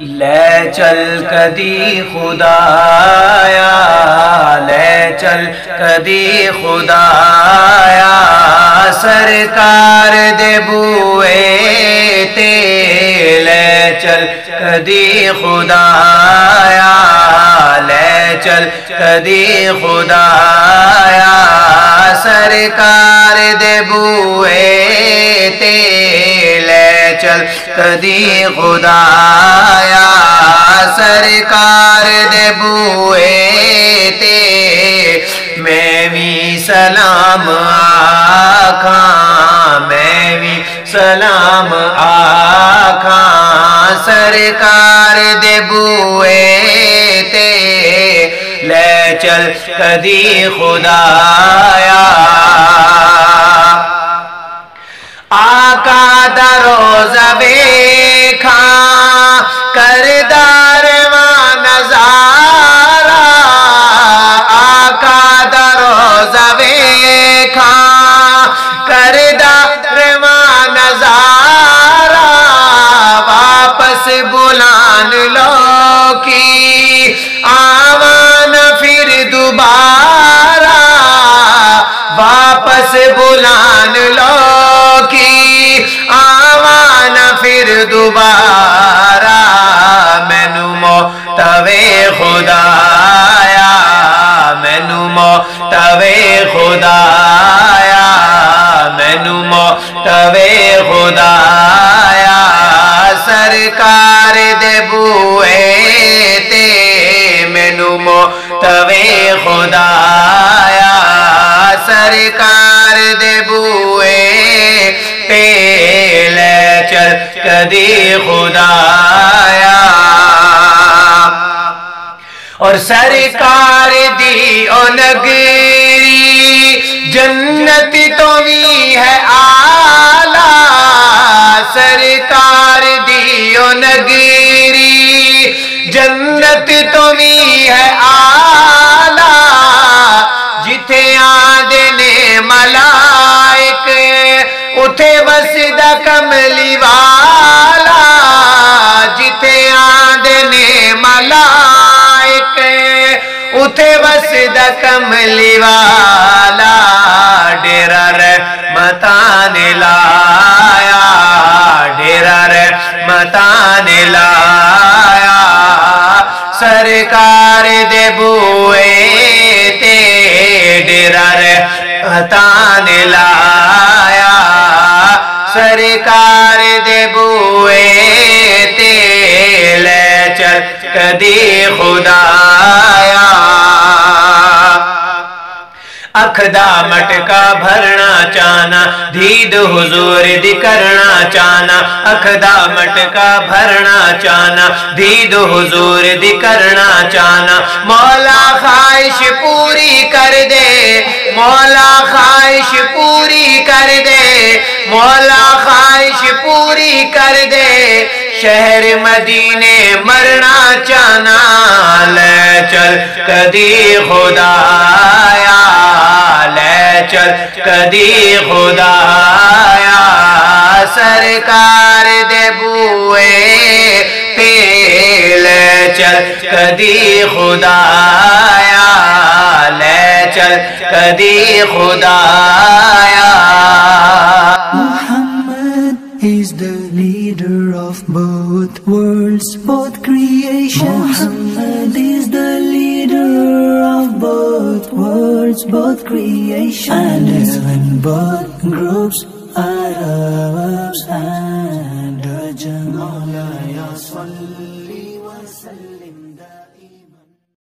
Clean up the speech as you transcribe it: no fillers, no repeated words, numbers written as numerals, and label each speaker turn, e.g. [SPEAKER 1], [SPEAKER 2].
[SPEAKER 1] لے چل کدی خدایا، لے چل کدی خدایا، سرکار دے بوئے تے لے چل کدی خدایا، لے چل کدی خدایا، سرکار دے بوئے تے لے چل کدی خدایا، سرکار دے بوئے تے میں بھی سلام آکھاں، میں بھی سلام آکھاں، سرکار دے بوئے تے لے چل کدی خدایا، آقا دا روزہ ویکھاں کردار واں نظارہ، آقا دا روزہ ویکھاں کردار واں نظارہ، واپس بلان لوکی آوانا پھر دوبارہ، واپس بلان لوکی آوانا پھر دوبارہ، مینو موتوے خدایا، مینو موتوے خدایا، مینو موتوے خدایا، سرکار دے بوئے تے مینو موتوے خدایا، سرکار دے بوئے تے لے چل کدی خدایا، اور سرکار دی او نگری جنت تو بھی ہے آلہ، سرکار دی او نگری جنت تو بھی ہے آلہ، جتھے آندے نے ملائک اتھے وسدا کملی والا، جتھے آندے نے ملائک اتھے وسدا کملی والا، ڈیرا رحمتاں نے لایا، ڈیرا رحمتاں نے لایا، سرکار دے بوئے تے ڈیرا رحمتاں نے لایا، سرکار دے بوئے تے لے چل کدی خدایا، اکھ دا مٹکا بھرنا چاہنا، دید حضور دی کرنا چاہنا، اکھ دا مٹکا بھرنا چاہنا، دید حضور دی کرنا چاہنا، مولا خواہش پوری کر دے، مولا خواہش پوری کر دے، مولا خواہش پوری کر دے، شہر مدینے مرنا چاہنا، لے چل کدی خدایا، لے چل کدی خدایا، سرکار دے بوئے تے لے چل کدی خدایا، لے چل کدی خدایا،
[SPEAKER 2] He's the leader of both worlds, both creation. Muhammad is the leader of both worlds, both creation. And even both groups, Arabs and Ajam.